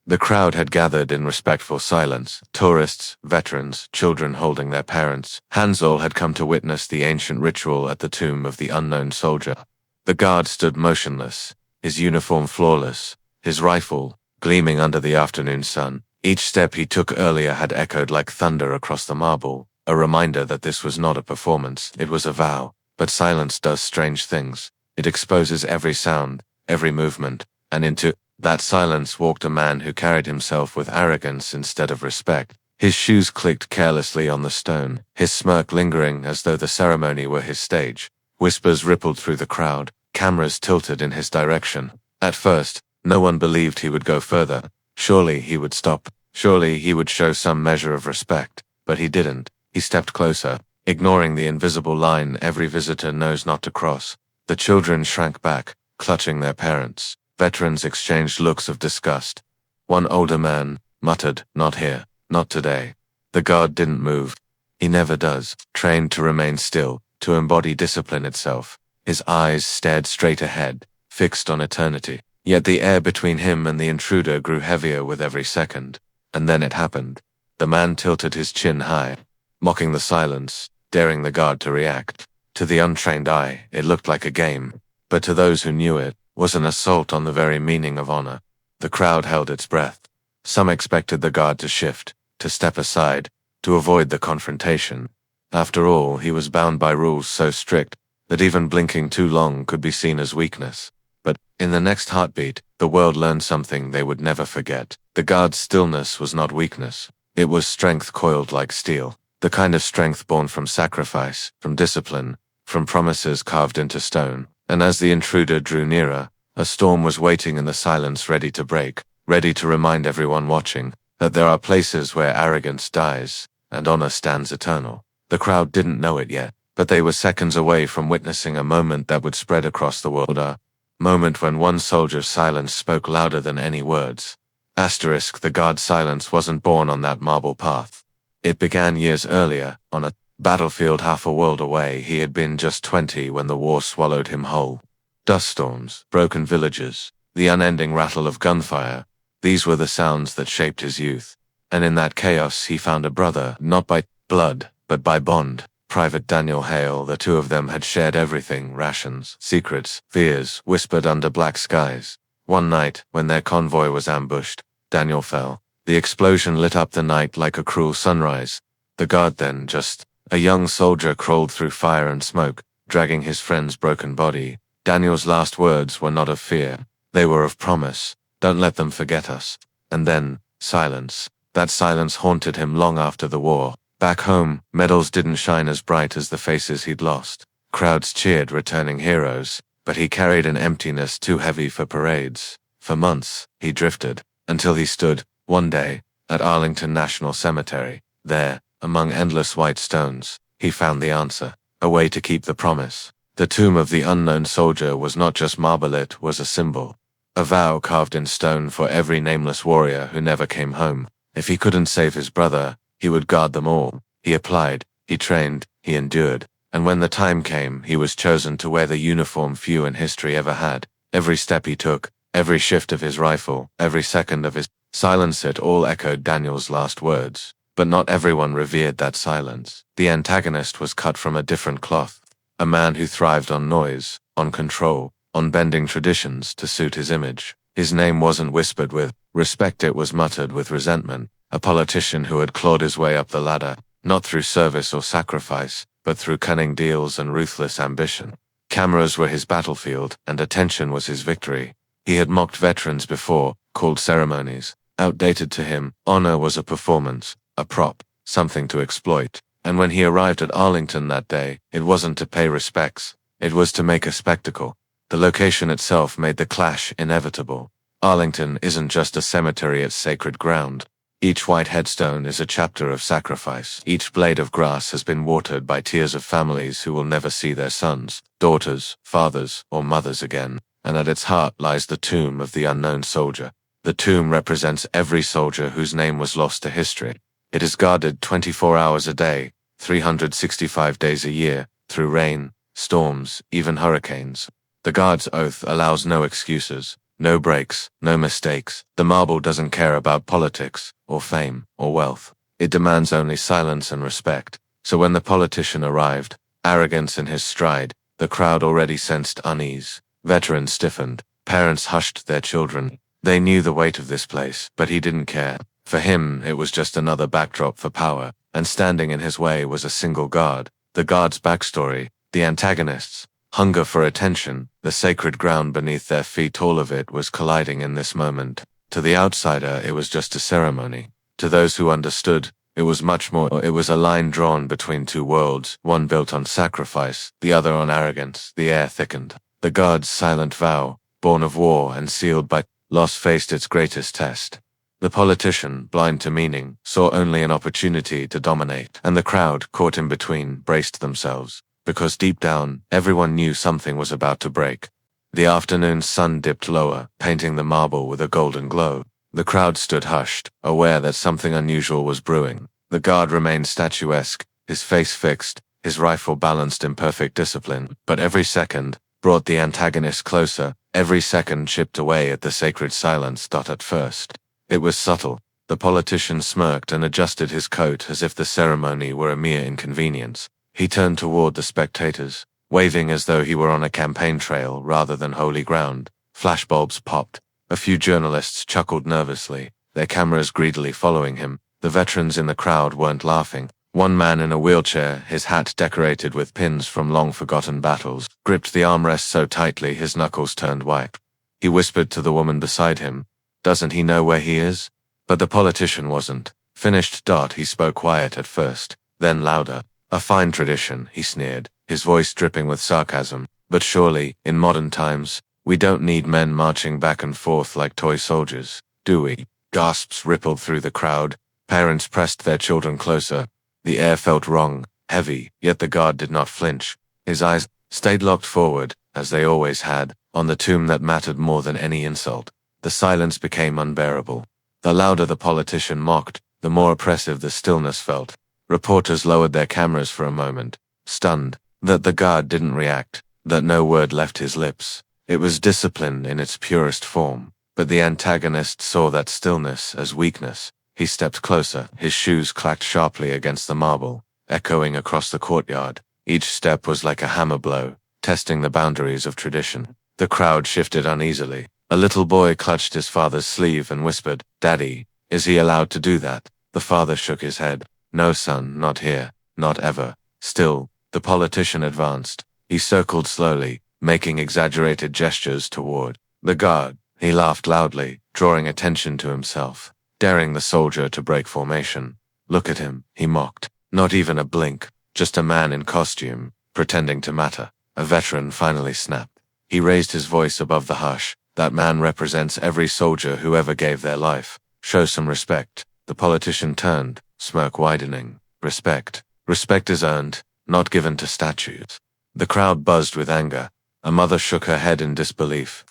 The crowd had gathered in respectful silence. Tourists, veterans, children holding their parents. Hands all had come to witness the ancient ritual at the tomb of the unknown soldier. The guard stood motionless, his uniform flawless, his rifle gleaming under the afternoon sun. Each step he took earlier had echoed like thunder across the marble, a reminder that this was not a performance, it was a vow. But silence does strange things. It exposes every sound, every movement, and into that silence walked a man who carried himself with arrogance instead of respect. His shoes clicked carelessly on the stone, his smirk lingering as though the ceremony were his stage. Whispers rippled through the crowd, cameras tilted in his direction. At first, no one believed he would go further. Surely he would stop. Surely he would show some measure of respect. But he didn't. He stepped closer, ignoring the invisible line every visitor knows not to cross. The children shrank back, clutching their parents. Veterans exchanged looks of disgust. One older man muttered, "Not here, not today." The guard didn't move. He never does, trained to remain still, to embody discipline itself. His eyes stared straight ahead, fixed on eternity. Yet the air between him and the intruder grew heavier with every second. And then it happened. The man tilted his chin high, mocking the silence, daring the guard to react. To the untrained eye, it looked like a game. But to those who knew it, was an assault on the very meaning of honor. The crowd held its breath. Some expected the guard to shift, to step aside, to avoid the confrontation. After all, he was bound by rules so strict that even blinking too long could be seen as weakness. But, in the next heartbeat, the world learned something they would never forget. The guard's stillness was not weakness. It was strength coiled like steel. The kind of strength born from sacrifice, from discipline, from promises carved into stone. And as the intruder drew nearer, a storm was waiting in the silence, ready to break, ready to remind everyone watching that there are places where arrogance dies, and honor stands eternal. The crowd didn't know it yet, but they were seconds away from witnessing a moment that would spread across the world. A moment when one soldier's silence spoke louder than any words. The guard's silence wasn't born on that marble path. It began years earlier, on a battlefield half a world away. He had been just 20 when the war swallowed him whole. Dust storms, broken villages, the unending rattle of gunfire, these were the sounds that shaped his youth. And in that chaos he found a brother, not by blood, but by bond. Private Daniel Hale. The two of them had shared everything: rations, secrets, fears, whispered under black skies. One night, when their convoy was ambushed, Daniel fell. The explosion lit up the night like a cruel sunrise. The guard then, just a young soldier, crawled through fire and smoke, dragging his friend's broken body. Daniel's last words were not of fear. They were of promise. Don't let them forget us. And then, silence. That silence haunted him long after the war. Back home, medals didn't shine as bright as the faces he'd lost. Crowds cheered returning heroes, but he carried an emptiness too heavy for parades. For months, he drifted, until he stood, one day, at Arlington National Cemetery. There, among endless white stones, he found the answer, a way to keep the promise. The tomb of the unknown soldier was not just marble, it was a symbol. A vow carved in stone for every nameless warrior who never came home. If he couldn't save his brother, he would guard them all. He applied, he trained, he endured. And when the time came, he was chosen to wear the uniform few in history ever had. Every step he took, every shift of his rifle, every second of his silence, it all echoed Daniel's last words. But not everyone revered that silence. The antagonist was cut from a different cloth. A man who thrived on noise, on control, on bending traditions to suit his image. His name wasn't whispered with respect, it was muttered with resentment. A politician who had clawed his way up the ladder, not through service or sacrifice, but through cunning deals and ruthless ambition. Cameras were his battlefield, and attention was his victory. He had mocked veterans before, called ceremonies outdated to him. Honor was a performance, a prop, something to exploit. And when he arrived at Arlington that day, it wasn't to pay respects. It was to make a spectacle. The location itself made the clash inevitable. Arlington isn't just a cemetery, it's sacred ground. Each white headstone is a chapter of sacrifice. Each blade of grass has been watered by tears of families who will never see their sons, daughters, fathers, or mothers again. And at its heart lies the tomb of the unknown soldier. The tomb represents every soldier whose name was lost to history. It is guarded 24 hours a day, 365 days a year, through rain, storms, even hurricanes. The guard's oath allows no excuses. No breaks, no mistakes. The marble doesn't care about politics, or fame, or wealth. It demands only silence and respect. So when the politician arrived, arrogance in his stride, the crowd already sensed unease. Veterans stiffened. Parents hushed their children. They knew the weight of this place, but he didn't care. For him, it was just another backdrop for power, and standing in his way was a single guard. The guard's backstory, the antagonists, hunger for attention, the sacred ground beneath their feet, all of it was colliding in this moment. To the outsider, it was just a ceremony. To those who understood, it was much more. It was a line drawn between two worlds, one built on sacrifice, the other on arrogance. The air thickened. The guard's silent vow, born of war and sealed by loss, faced its greatest test. The politician, blind to meaning, saw only an opportunity to dominate, and the crowd, caught in between, braced themselves, because deep down, everyone knew something was about to break. The afternoon sun dipped lower, painting the marble with a golden glow. The crowd stood hushed, aware that something unusual was brewing. The guard remained statuesque, his face fixed, his rifle balanced in perfect discipline, but every second brought the antagonist closer. Every second chipped away at the sacred silence. At first, it was subtle. The politician smirked and adjusted his coat as if the ceremony were a mere inconvenience. He turned toward the spectators, waving as though he were on a campaign trail rather than holy ground. Flashbulbs popped. A few journalists chuckled nervously, their cameras greedily following him. The veterans in the crowd weren't laughing. One man in a wheelchair, his hat decorated with pins from long-forgotten battles, gripped the armrest so tightly his knuckles turned white. He whispered to the woman beside him, "Doesn't he know where he is?" But the politician wasn't finished. He spoke quiet at first, then louder. "A fine tradition," he sneered, his voice dripping with sarcasm. "But surely, in modern times, we don't need men marching back and forth like toy soldiers, do we?" Gasps rippled through the crowd. Parents pressed their children closer. The air felt wrong, heavy, yet the guard did not flinch. His eyes stayed locked forward, as they always had, on the tomb that mattered more than any insult. The silence became unbearable. The louder the politician mocked, the more oppressive the stillness felt. Reporters lowered their cameras for a moment, stunned that the guard didn't react, that no word left his lips. It was discipline in its purest form, but the antagonist saw that stillness as weakness. He stepped closer, his shoes clacked sharply against the marble, echoing across the courtyard. Each step was like a hammer blow, testing the boundaries of tradition. The crowd shifted uneasily. A little boy clutched his father's sleeve and whispered, "Daddy, is he allowed to do that?" The father shook his head. "No, son, not here, not ever." Still, the politician advanced. He circled slowly, making exaggerated gestures toward the guard. He laughed loudly, drawing attention to himself, daring the soldier to break formation. "Look at him," he mocked. "Not even a blink, just a man in costume, pretending to matter." A veteran finally snapped. He raised his voice above the hush. "That man represents every soldier who ever gave their life. Show some respect." The politician turned, smirk widening. "Respect. Respect is earned, not given to statues." The crowd buzzed with anger. A mother shook her head in disbelief.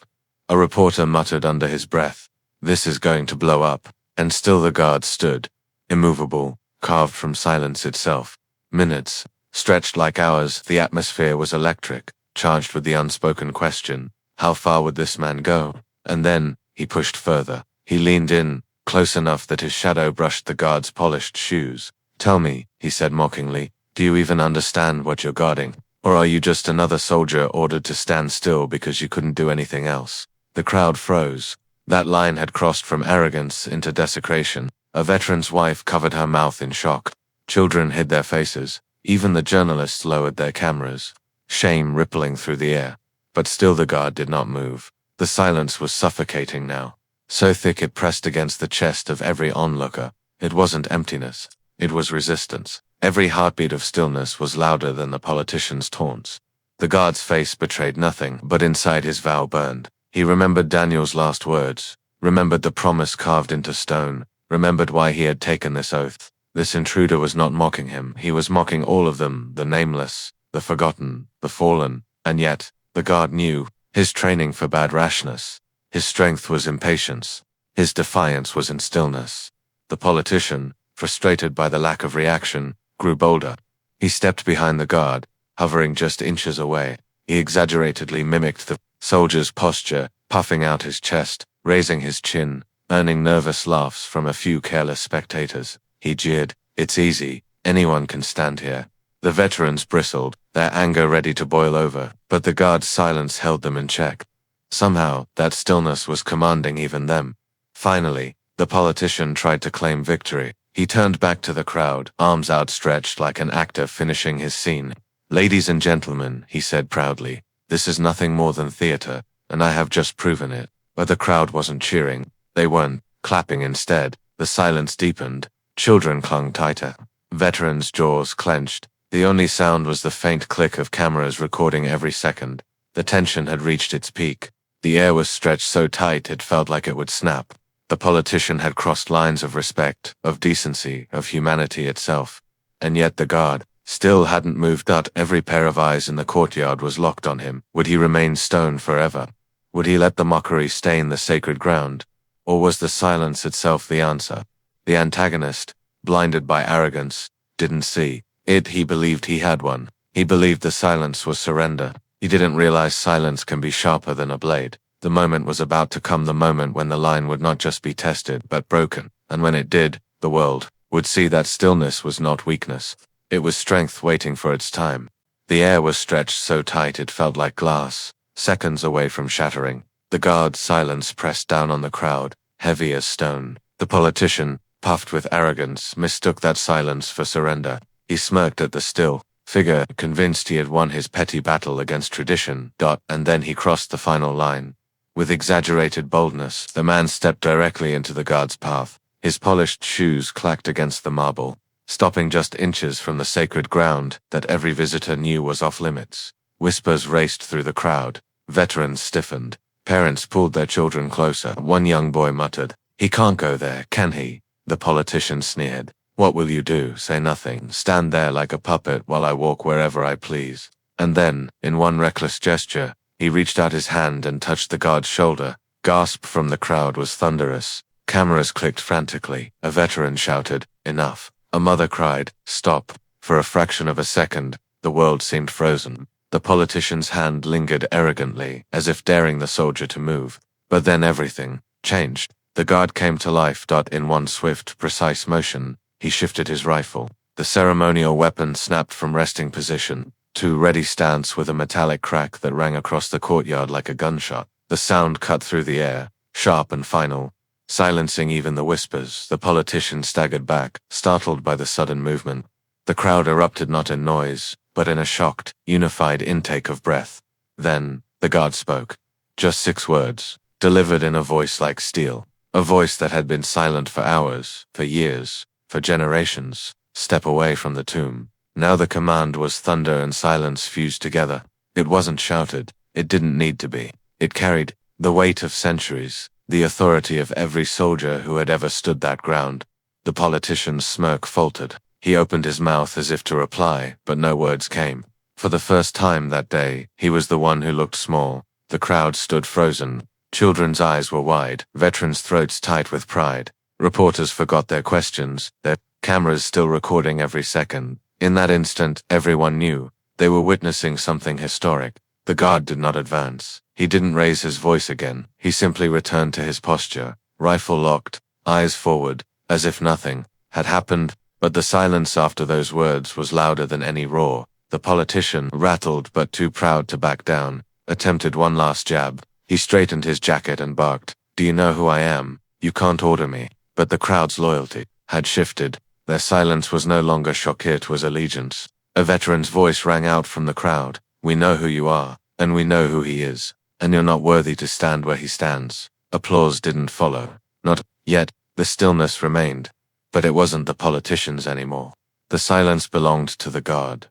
A reporter muttered under his breath, "This is going to blow up." And still the guard stood, immovable, carved from silence itself. Minutes stretched like hours. The atmosphere was electric, charged with the unspoken question, how far would this man go? And then, he pushed further. He leaned in, close enough that his shadow brushed the guard's polished shoes. "Tell me," he said mockingly, "do you even understand what you're guarding? Or are you just another soldier ordered to stand still because you couldn't do anything else?" The crowd froze. That line had crossed from arrogance into desecration. A veteran's wife covered her mouth in shock. Children hid their faces. Even the journalists lowered their cameras, shame rippling through the air. But still the guard did not move. The silence was suffocating now, so thick it pressed against the chest of every onlooker. It wasn't emptiness. It was resistance. Every heartbeat of stillness was louder than the politician's taunts. The guard's face betrayed nothing, but inside his vow burned. He remembered Daniel's last words, remembered the promise carved into stone, remembered why he had taken this oath. This intruder was not mocking him, he was mocking all of them, the nameless, the forgotten, the fallen. And yet, the guard knew, his training forbade rashness. His strength was in patience. His defiance was in stillness. The politician, frustrated by the lack of reaction, grew bolder. He stepped behind the guard, hovering just inches away. He exaggeratedly mimicked the soldier's posture, puffing out his chest, raising his chin, earning nervous laughs from a few careless spectators. He jeered, "It's easy, anyone can stand here." The veterans bristled, their anger ready to boil over, but the guard's silence held them in check. Somehow, that stillness was commanding even them. Finally, the politician tried to claim victory. He turned back to the crowd, arms outstretched like an actor finishing his scene. "Ladies and gentlemen," he said proudly, "this is nothing more than theater, and I have just proven it." But the crowd wasn't cheering. They weren't clapping instead. The silence deepened. Children clung tighter. Veterans' jaws clenched. The only sound was the faint click of cameras recording every second. The tension had reached its peak. The air was stretched so tight it felt like it would snap. The politician had crossed lines of respect, of decency, of humanity itself. And yet the guard still hadn't moved. Every pair of eyes in the courtyard was locked on him. Would he remain stone forever? Would he let the mockery stain the sacred ground? Or was the silence itself the answer? The antagonist, blinded by arrogance, didn't see it. He believed he had one. He believed the silence was surrender. He didn't realize silence can be sharper than a blade. The moment was about to come, the moment when the line would not just be tested but broken, and when it did, the world would see that stillness was not weakness. It was strength waiting for its time. The air was stretched so tight it felt like glass, seconds away from shattering. The guard's silence pressed down on the crowd, heavy as stone. The politician, puffed with arrogance, mistook that silence for surrender. He smirked at the still figure, convinced he had won his petty battle against tradition. And then he crossed the final line. With exaggerated boldness, the man stepped directly into the guard's path. His polished shoes clacked against the marble, stopping just inches from the sacred ground that every visitor knew was off limits. Whispers raced through the crowd. Veterans stiffened. Parents pulled their children closer. One young boy muttered, "He can't go there, can he?" The politician sneered. "What will you do? Say nothing. Stand there like a puppet while I walk wherever I please." And then, in one reckless gesture, he reached out his hand and touched the guard's shoulder. Gasp from the crowd was thunderous. Cameras clicked frantically. A veteran shouted, "Enough." A mother cried, "Stop." For a fraction of a second, the world seemed frozen. The politician's hand lingered arrogantly, as if daring the soldier to move. But then everything changed. The guard came to life. In one swift, precise motion, he shifted his rifle. The ceremonial weapon snapped from resting position to ready stance with a metallic crack that rang across the courtyard like a gunshot. The sound cut through the air, sharp and final, silencing even the whispers. The politician staggered back, startled by the sudden movement. The crowd erupted not in noise, but in a shocked, unified intake of breath. Then, the guard spoke. Just 6 words, delivered in a voice like steel. A voice that had been silent for hours, for years, for generations. "Step away from the tomb." Now the command was thunder and silence fused together. It wasn't shouted. It didn't need to be. It carried the weight of centuries, the authority of every soldier who had ever stood that ground. The politician's smirk faltered. He opened his mouth as if to reply, but no words came. For the first time that day, he was the one who looked small. The crowd stood frozen. Children's eyes were wide, veterans' throats tight with pride. Reporters forgot their questions, their cameras still recording every second. In that instant, everyone knew they were witnessing something historic. The guard did not advance. He didn't raise his voice again. He simply returned to his posture, rifle locked, eyes forward, as if nothing had happened. But the silence after those words was louder than any roar. The politician, rattled but too proud to back down, attempted one last jab. He straightened his jacket and barked, "Do you know who I am? You can't order me." But the crowd's loyalty had shifted. Their silence was no longer shock, it was allegiance. A veteran's voice rang out from the crowd. "We know who you are, and we know who he is, and you're not worthy to stand where he stands." Applause didn't follow. Not yet. The stillness remained. But it wasn't the politicians anymore. The silence belonged to the guard.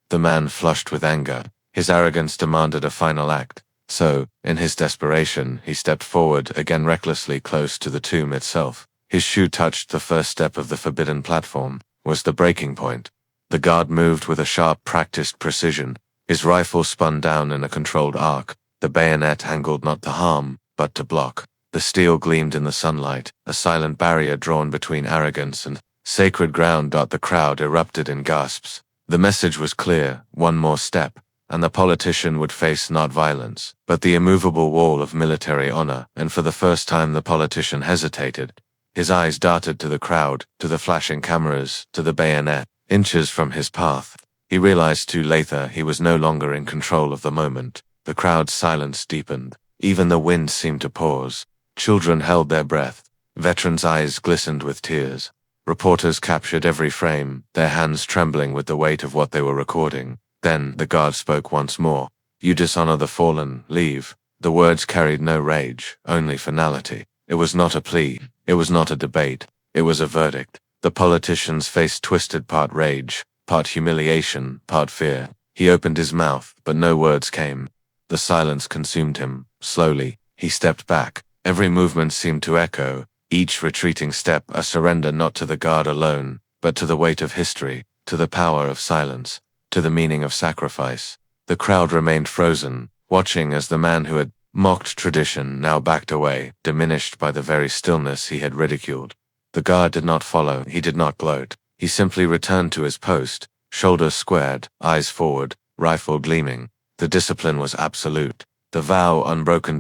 The man flushed with anger. His arrogance demanded a final act. So, in his desperation, he stepped forward again, recklessly close to the tomb itself. His shoe touched the first step of the forbidden platform. Was the breaking point. The guard moved with a sharp, practiced precision. His rifle spun down in a controlled arc. The bayonet angled not to harm, but to block. The steel gleamed in the sunlight, a silent barrier drawn between arrogance and sacred ground. The crowd erupted in gasps. The message was clear: one more step, and the politician would face not violence, but the immovable wall of military honor, and for the first time the politician hesitated. His eyes darted to the crowd, to the flashing cameras, to the bayonet, inches from his path. He realized too later he was no longer in control of the moment. The crowd's silence deepened. Even the wind seemed to pause. Children held their breath. Veterans' eyes glistened with tears. Reporters captured every frame, their hands trembling with the weight of what they were recording. Then the guard spoke once more. "You dishonor the fallen, leave." The words carried no rage, only finality. It was not a plea. It was not a debate. It was a verdict. The politician's face twisted, part rage, part humiliation, part fear. He opened his mouth, but no words came. The silence consumed him. Slowly, he stepped back. Every movement seemed to echo, each retreating step a surrender not to the guard alone, but to the weight of history, to the power of silence, to the meaning of sacrifice. The crowd remained frozen, watching as the man who had mocked tradition now backed away, diminished by the very stillness he had ridiculed. The guard did not follow, he did not gloat. He simply returned to his post, shoulders squared, eyes forward, rifle gleaming. The discipline was absolute, the vow unbroken.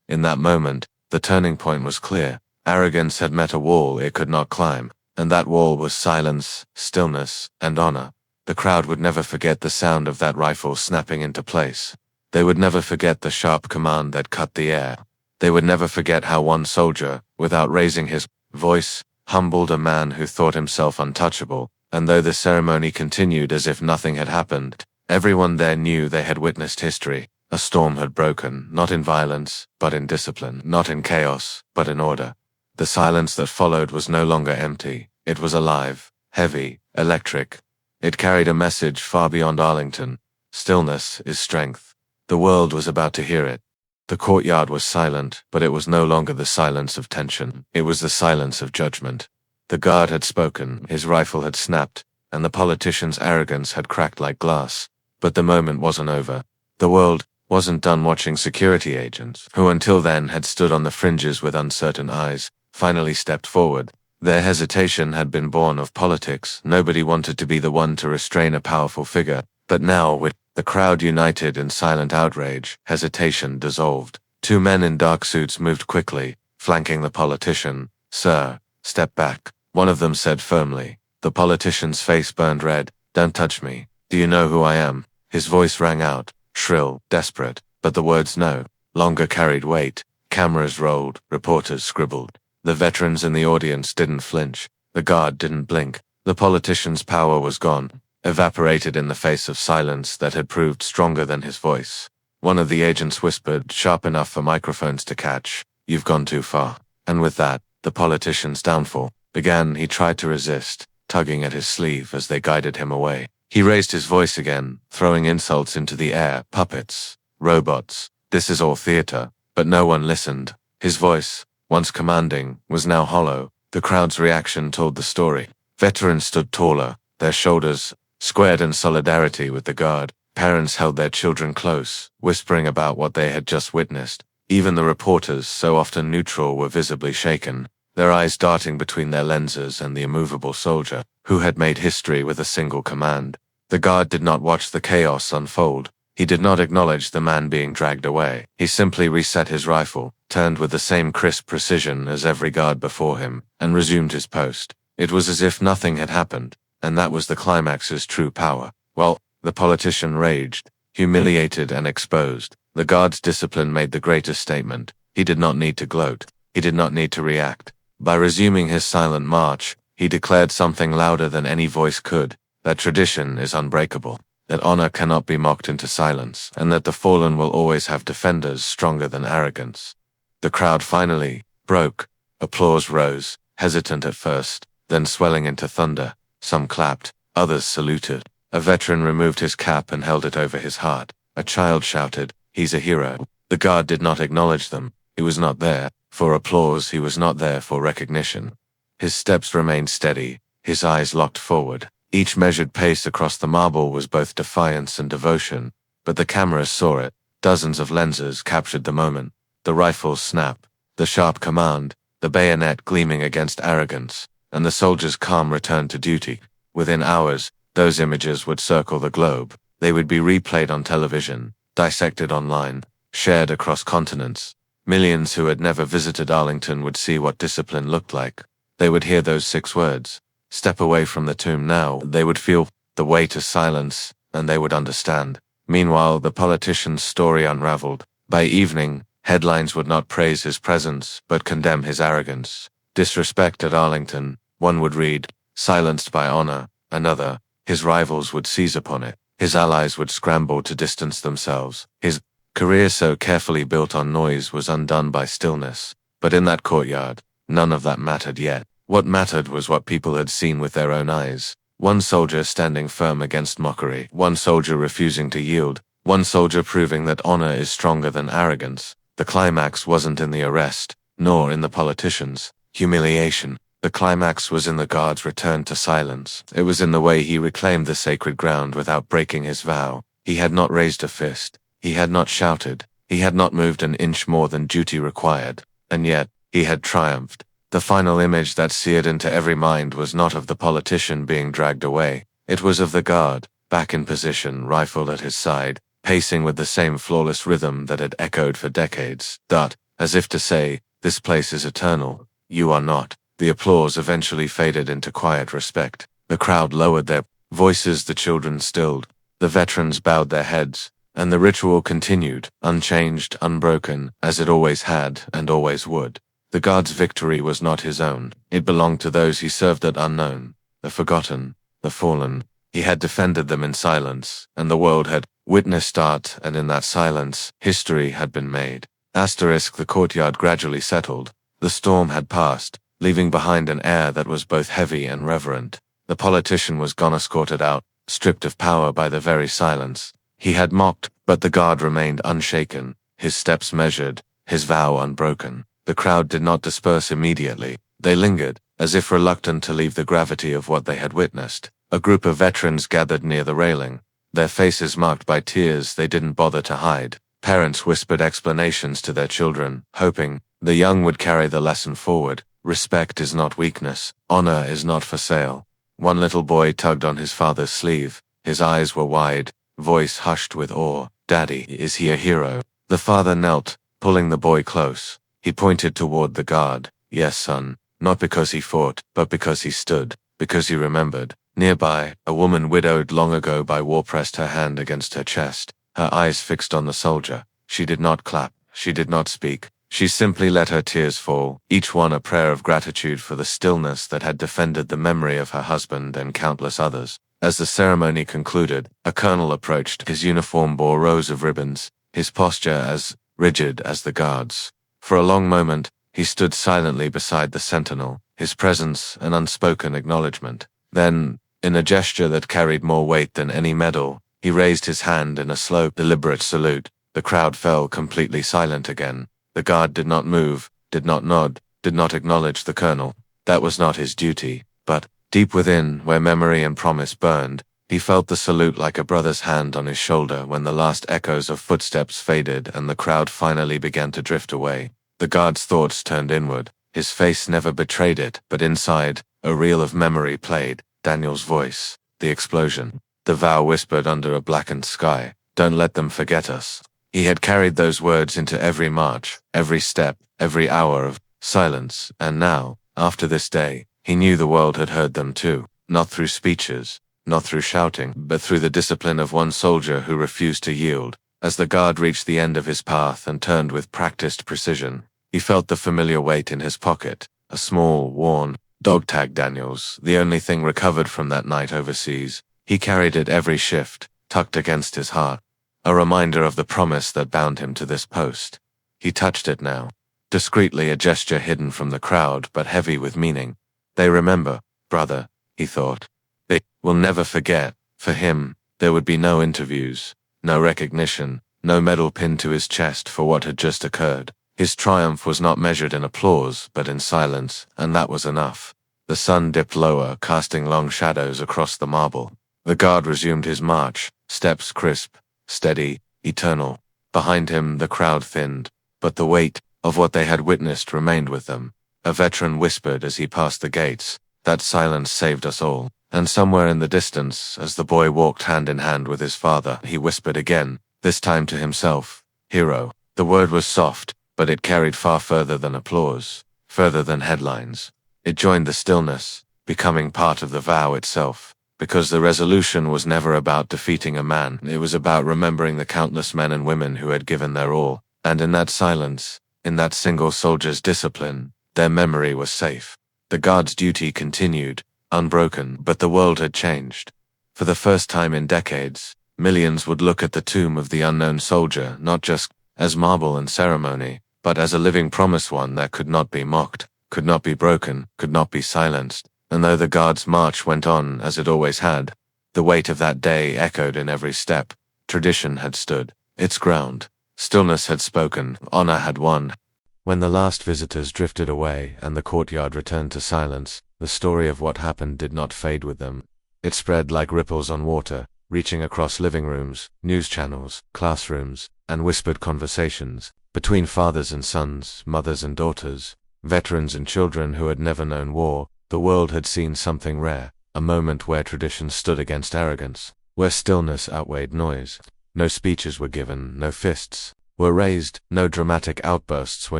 In that moment, the turning point was clear. Arrogance had met a wall it could not climb, and that wall was silence, stillness, and honor. The crowd would never forget the sound of that rifle snapping into place. They would never forget the sharp command that cut the air. They would never forget how one soldier, without raising his voice, humbled a man who thought himself untouchable. And though the ceremony continued as if nothing had happened, everyone there knew they had witnessed history. A storm had broken, not in violence, but in discipline, not in chaos, but in order. The silence that followed was no longer empty. It was alive, heavy, electric. It carried a message far beyond Arlington. Stillness is strength. The world was about to hear it. The courtyard was silent, but it was no longer the silence of tension. It was the silence of judgment. The guard had spoken, his rifle had snapped, and the politician's arrogance had cracked like glass. But the moment wasn't over. The world wasn't done watching. Security agents, who until then had stood on the fringes with uncertain eyes, finally stepped forward. Their hesitation had been born of politics. Nobody wanted to be the one to restrain a powerful figure. But now, with the crowd united in silent outrage, hesitation dissolved. Two men in dark suits moved quickly, flanking the politician. "Sir, step back," one of them said firmly. The politician's face burned red. "Don't touch me. Do you know who I am?" His voice rang out, shrill, desperate, but the words no longer carried weight. Cameras rolled, reporters scribbled. The veterans in the audience didn't flinch. The guard didn't blink. The politician's power was gone, evaporated in the face of silence that had proved stronger than his voice. One of the agents whispered, sharp enough for microphones to catch, "You've gone too far." And with that, the politician's downfall began. He tried to resist, tugging at his sleeve as they guided him away. He raised his voice again, throwing insults into the air. "Puppets, robots, this is all theater." But no one listened. His voice, once commanding, was now hollow. The crowd's reaction told the story. Veterans stood taller, their shoulders squared in solidarity with the guard. Parents held their children close, whispering about what they had just witnessed. Even the reporters, so often neutral, were visibly shaken, their eyes darting between their lenses and the immovable soldier, who had made history with a single command. The guard did not watch the chaos unfold. He did not acknowledge the man being dragged away. He simply reset his rifle, turned with the same crisp precision as every guard before him, and resumed his post. It was as if nothing had happened, and that was the climax's true power. Well, the politician raged, humiliated and exposed. The guard's discipline made the greatest statement. He did not need to gloat. He did not need to react. By resuming his silent march, he declared something louder than any voice could, that tradition is unbreakable, that honor cannot be mocked into silence, and that the fallen will always have defenders stronger than arrogance. The crowd finally broke. Applause rose, hesitant at first, then swelling into thunder. Some clapped, others saluted. A veteran removed his cap and held it over his heart. A child shouted, "He's a hero." The guard did not acknowledge them. He was not there for applause, he was not there for recognition. His steps remained steady, his eyes locked forward. Each measured pace across the marble was both defiance and devotion, but the cameras saw it. Dozens of lenses captured the moment. The rifle's snap, the sharp command, the bayonet gleaming against arrogance, and the soldier's calm return to duty. Within hours, those images would circle the globe. They would be replayed on television, dissected online, shared across continents. Millions who had never visited Arlington would see what discipline looked like. They would hear those 6 words. Step away from the tomb now. They would feel the weight of silence, and they would understand. Meanwhile, the politician's story unraveled. By evening, headlines would not praise his presence, but condemn his arrogance. Disrespect at Arlington, one would read, silenced by honor. Another, his rivals would seize upon it. His allies would scramble to distance themselves. His career so carefully built on noise was undone by stillness. But in that courtyard, none of that mattered yet. What mattered was what people had seen with their own eyes. One soldier standing firm against mockery. One soldier refusing to yield. One soldier proving that honor is stronger than arrogance. The climax wasn't in the arrest, nor in the politicians' humiliation. The climax was in the guard's return to silence. It was in the way he reclaimed the sacred ground without breaking his vow. He had not raised a fist. He had not shouted. He had not moved an inch more than duty required. And yet, he had triumphed. The final image that seared into every mind was not of the politician being dragged away. It was of the guard, back in position, rifle at his side, pacing with the same flawless rhythm that had echoed for decades. That, as if to say, this place is eternal. You are not. The applause eventually faded into quiet respect. The crowd lowered their voices, the children stilled. The veterans bowed their heads, and the ritual continued, unchanged, unbroken, as it always had and always would. The guard's victory was not his own. It belonged to those he served at unknown, the forgotten, the fallen. He had defended them in silence, and the world had witnessed art, and in that silence, history had been made. The courtyard gradually settled. The storm had passed, leaving behind an air that was both heavy and reverent. The politician was gone, escorted out, stripped of power by the very silence. He had mocked, but the guard remained unshaken, his steps measured, his vow unbroken. The crowd did not disperse immediately. They lingered, as if reluctant to leave the gravity of what they had witnessed. A group of veterans gathered near the railing, their faces marked by tears they didn't bother to hide. Parents whispered explanations to their children, hoping the young would carry the lesson forward. Respect is not weakness. Honor is not for sale. One little boy tugged on his father's sleeve. His eyes were wide, voice hushed with awe. Daddy, is he a hero? The father knelt, pulling the boy close. He pointed toward the guard. Yes, son. Not because he fought, but because he stood. Because he remembered. Nearby, a woman widowed long ago by war pressed her hand against her chest, her eyes fixed on the soldier. She did not clap. She did not speak. She simply let her tears fall, each one a prayer of gratitude for the stillness that had defended the memory of her husband and countless others. As the ceremony concluded, a colonel approached. His uniform bore rows of ribbons, his posture as rigid as the guard's. For a long moment, he stood silently beside the sentinel, his presence an unspoken acknowledgement. Then, in a gesture that carried more weight than any medal, he raised his hand in a slow, deliberate salute. The crowd fell completely silent again. The guard did not move, did not nod, did not acknowledge the colonel. That was not his duty. But, deep within, where memory and promise burned, he felt the salute like a brother's hand on his shoulder when the last echoes of footsteps faded and the crowd finally began to drift away. The guard's thoughts turned inward. His face never betrayed it, but inside, a reel of memory played. Daniel's voice, the explosion, the vow whispered under a blackened sky. Don't let them forget us. He had carried those words into every march, every step, every hour of silence, and now, after this day, he knew the world had heard them too, not through speeches, not through shouting, but through the discipline of one soldier who refused to yield. As the guard reached the end of his path and turned with practiced precision, he felt the familiar weight in his pocket, a small, worn, dog-tag Daniels, the only thing recovered from that night overseas. He carried it every shift, tucked against his heart. A reminder of the promise that bound him to this post. He touched it now. Discreetly, a gesture hidden from the crowd but heavy with meaning. They remember, brother, he thought. They will never forget. For him, there would be no interviews, no recognition, no medal pinned to his chest for what had just occurred. His triumph was not measured in applause, but in silence, and that was enough. The sun dipped lower, casting long shadows across the marble. The guard resumed his march, steps crisp, steady, eternal. Behind him, the crowd thinned, but the weight of what they had witnessed remained with them. A veteran whispered as he passed the gates, "That silence saved us all." And somewhere in the distance, as the boy walked hand in hand with his father, he whispered again, this time to himself, "Hero." The word was soft, but it carried far further than applause, further than headlines. It joined the stillness, becoming part of the vow itself. Because the resolution was never about defeating a man, it was about remembering the countless men and women who had given their all, and in that silence, in that single soldier's discipline, their memory was safe. The guard's duty continued, unbroken, but the world had changed. For the first time in decades, millions would look at the tomb of the unknown soldier not just as marble and ceremony, but as a living promise, one that could not be mocked, could not be broken, could not be silenced. And though the guard's march went on as it always had, the weight of that day echoed in every step. Tradition had stood its ground. Stillness had spoken. Honor had won. When the last visitors drifted away and the courtyard returned to silence, the story of what happened did not fade with them. It spread like ripples on water, reaching across living rooms, news channels, classrooms, and whispered conversations between fathers and sons, mothers and daughters, veterans and children who had never known war. The world had seen something rare, a moment where tradition stood against arrogance, where stillness outweighed noise. No speeches were given, no fists were raised, no dramatic outbursts were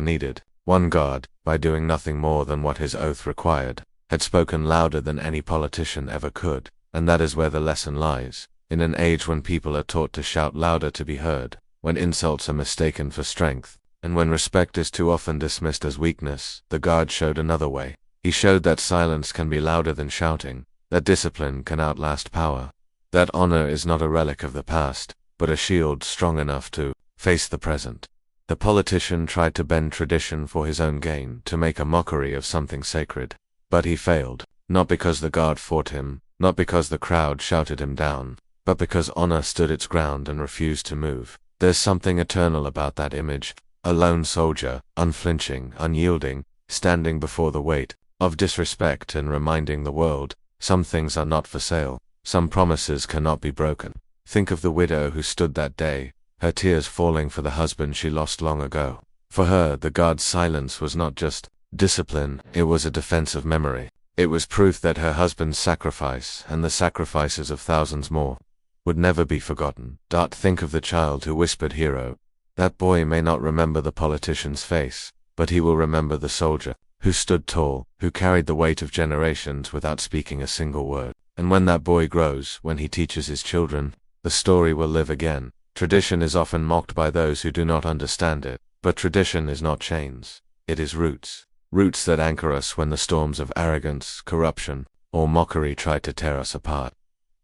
needed. One guard, by doing nothing more than what his oath required, had spoken louder than any politician ever could, and that is where the lesson lies. In an age when people are taught to shout louder to be heard, when insults are mistaken for strength, and when respect is too often dismissed as weakness, the guard showed another way. He showed that silence can be louder than shouting, that discipline can outlast power, that honor is not a relic of the past, but a shield strong enough to face the present. The politician tried to bend tradition for his own gain, to make a mockery of something sacred. But he failed, not because the guard fought him, not because the crowd shouted him down, but because honor stood its ground and refused to move. There's something eternal about that image, a lone soldier, unflinching, unyielding, standing before the weight of disrespect and reminding the world, some things are not for sale, some promises cannot be broken. Think of the widow who stood that day, her tears falling for the husband she lost long ago. For her, the guard's silence was not just discipline, it was a defense of memory. It was proof that her husband's sacrifice, and the sacrifices of thousands more, would never be forgotten. Think of the child who whispered hero. That boy may not remember the politician's face, but he will remember the soldier who stood tall, who carried the weight of generations without speaking a single word. And when that boy grows, when he teaches his children, the story will live again. Tradition is often mocked by those who do not understand it, but tradition is not chains. It is roots. Roots that anchor us when the storms of arrogance, corruption, or mockery try to tear us apart.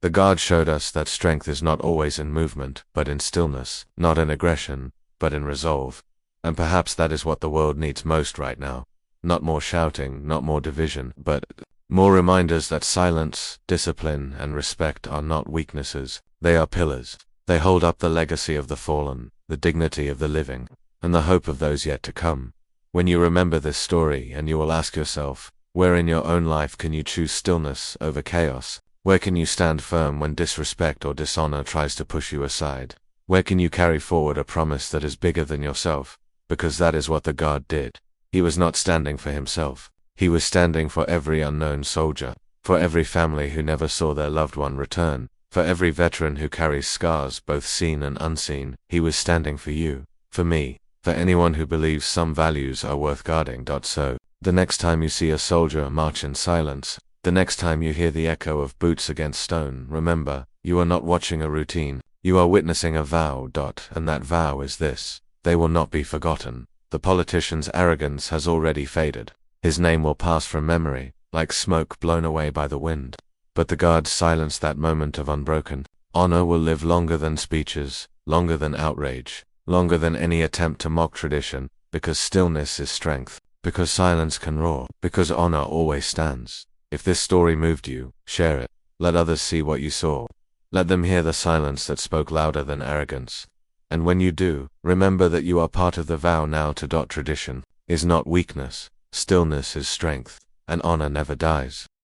The guard showed us that strength is not always in movement, but in stillness, not in aggression, but in resolve. And perhaps that is what the world needs most right now. Not more shouting, not more division, but more reminders that silence, discipline, and respect are not weaknesses. They are pillars. They hold up the legacy of the fallen, the dignity of the living, and the hope of those yet to come. When you remember this story, and you will ask yourself, where in your own life can you choose stillness over chaos? Where can you stand firm when disrespect or dishonor tries to push you aside? Where can you carry forward a promise that is bigger than yourself? Because that is what the guard did. He was not standing for himself. He was standing for every unknown soldier, for every family who never saw their loved one return, for every veteran who carries scars both seen and unseen. He was standing for you, for me, for anyone who believes some values are worth guarding. So, the next time you see a soldier march in silence, the next time you hear the echo of boots against stone, remember, you are not watching a routine, you are witnessing a vow. And that vow is this: they will not be forgotten. The politician's arrogance has already faded. His name will pass from memory, like smoke blown away by the wind. But the guards silenced that moment of unbroken. Honor will live longer than speeches, longer than outrage, longer than any attempt to mock tradition, because stillness is strength, because silence can roar, because honor always stands. If this story moved you, share it. Let others see what you saw. Let them hear the silence that spoke louder than arrogance. And when you do, remember that you are part of the vow now. Tradition is not weakness, stillness is strength, and honor never dies.